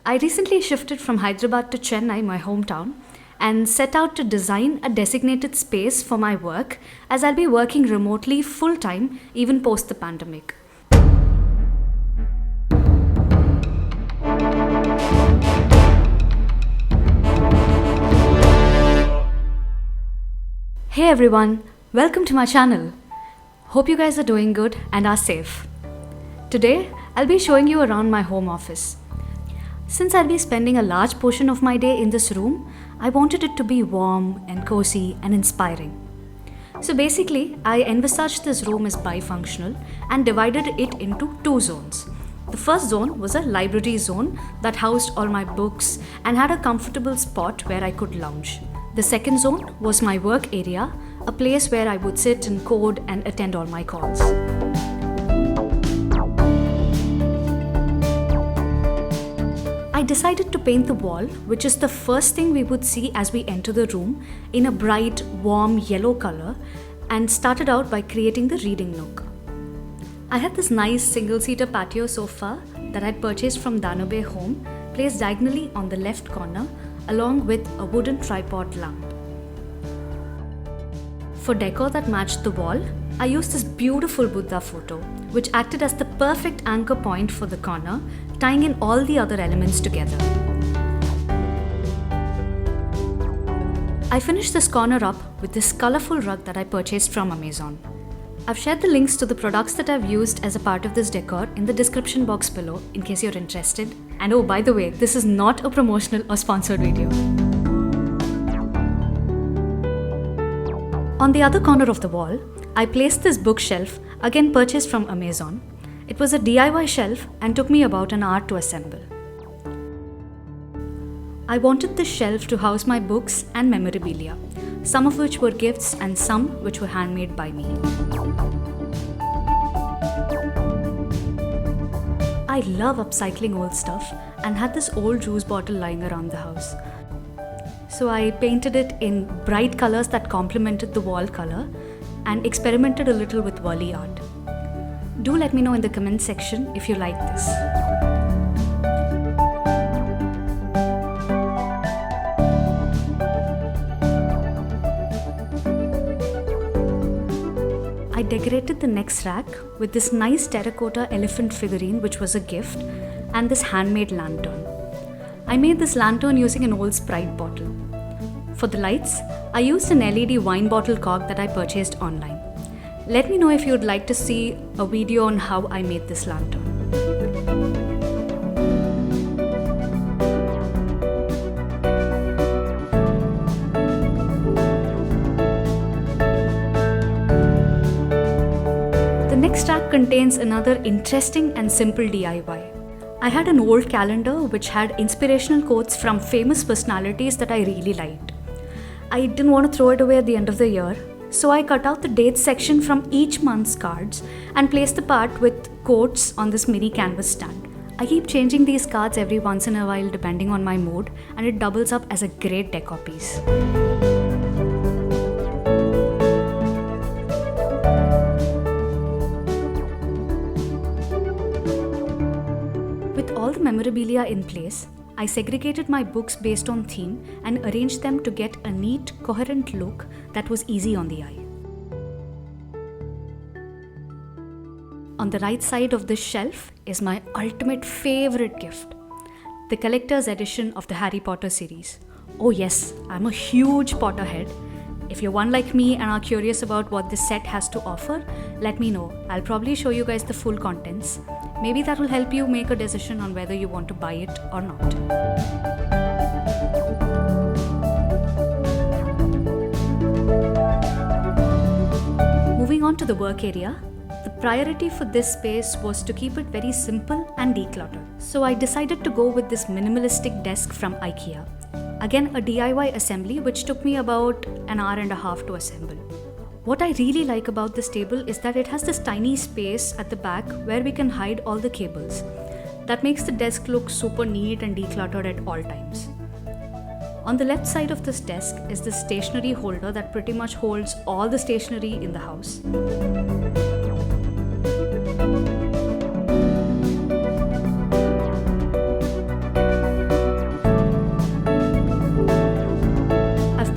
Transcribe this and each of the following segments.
I recently shifted from Hyderabad to Chennai, my hometown, and set out to design a designated space for my work as I'll be working remotely full time even post the pandemic. Hey everyone, welcome to my channel. Hope you guys are doing good and are safe. Today, I'll be showing you around my home office. Since I'll be spending a large portion of my day in this room, I wanted it to be warm and cozy and inspiring. So basically, I envisaged this room as bifunctional and divided it into two zones. The first zone was a library zone that housed all my books and had a comfortable spot where I could lounge. The second zone was my work area, a place where I would sit and code and attend all my calls. I decided to paint the wall, which is the first thing we would see as we enter the room, in a bright, warm yellow color, and started out by creating the reading nook. I had this nice single-seater patio sofa that I purchased from Danube Home, placed diagonally on the left corner, along with a wooden tripod lamp. For decor that matched the wall, I used this beautiful Buddha photo, which acted as the perfect anchor point for the corner, tying in all the other elements together. I finished this corner up with this colorful rug that I purchased from Amazon. I've shared the links to the products that I've used as a part of this decor in the description box below in case you're interested. And oh, by the way, this is not a promotional or sponsored video. On the other corner of the wall, I placed this bookshelf, again purchased from Amazon. It was a DIY shelf and took me about an hour to assemble. I wanted this shelf to house my books and memorabilia, some of which were gifts and some which were handmade by me. I love upcycling old stuff and had this old juice bottle lying around the house. So I painted it in bright colors that complemented the wall color and experimented a little with Wali art. Do let me know in the comment section if you like this. I decorated the next rack with this nice terracotta elephant figurine, which was a gift, and this handmade lantern. I made this lantern using an old Sprite bottle. For the lights, I used an LED wine bottle cork that I purchased online. Let me know if you would like to see a video on how I made this lantern. The next rack contains another interesting and simple DIY. I had an old calendar which had inspirational quotes from famous personalities that I really liked. I didn't want to throw it away at the end of the year, so I cut out the dates section from each month's cards and placed the part with quotes on this mini canvas stand. I keep changing these cards every once in a while depending on my mood, and it doubles up as a great decor piece. With all the memorabilia in place, I segregated my books based on theme and arranged them to get a neat, coherent look that was easy on the eye. On the right side of this shelf is my ultimate favorite gift, the collector's edition of the Harry Potter series. Oh yes, I'm a huge Potterhead. If you're one like me and are curious about what this set has to offer, let me know. I'll probably show you guys the full contents. Maybe that will help you make a decision on whether you want to buy it or not. Moving on to the work area, the priority for this space was to keep it very simple and decluttered. So I decided to go with this minimalistic desk from IKEA. Again, a DIY assembly which took me about an hour and a half to assemble. What I really like about this table is that it has this tiny space at the back where we can hide all the cables. That makes the desk look super neat and decluttered at all times. On the left side of this desk is the stationery holder that pretty much holds all the stationery in the house.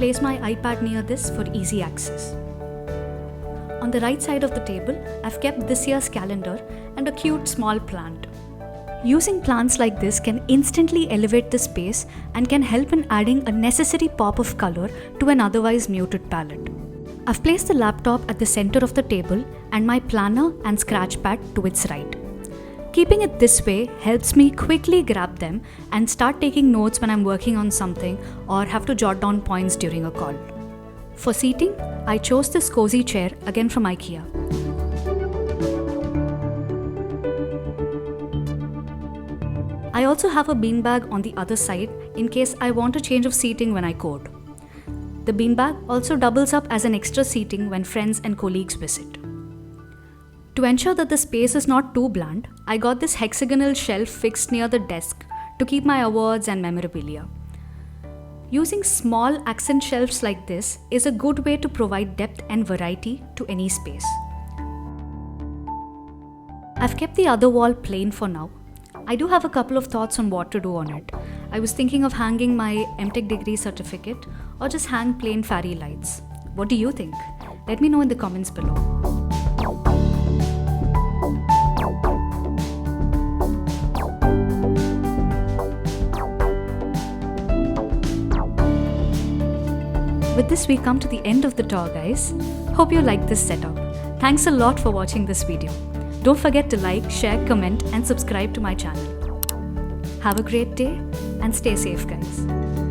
place my iPad near this for easy access. On the right side of the table, I've kept this year's calendar and a cute small plant. Using plants like this can instantly elevate the space and can help in adding a necessary pop of color to an otherwise muted palette. I've placed the laptop at the center of the table and my planner and scratch pad to its right. Keeping it this way helps me quickly grab them and start taking notes when I'm working on something or have to jot down points during a call. For seating, I chose this cozy chair again from IKEA. I also have a beanbag on the other side in case I want a change of seating when I code. The beanbag also doubles up as an extra seating when friends and colleagues visit. To ensure that the space is not too bland, I got this hexagonal shelf fixed near the desk to keep my awards and memorabilia. Using small accent shelves like this is a good way to provide depth and variety to any space. I've kept the other wall plain for now. I do have a couple of thoughts on what to do on it. I was thinking of hanging my MTech degree certificate or just hang plain fairy lights. What do you think? Let me know in the comments below. With this, we come to the end of the tour, guys. Hope you liked this setup. Thanks a lot for watching this video. Don't forget to like, share, comment and subscribe to my channel. Have a great day and stay safe, guys.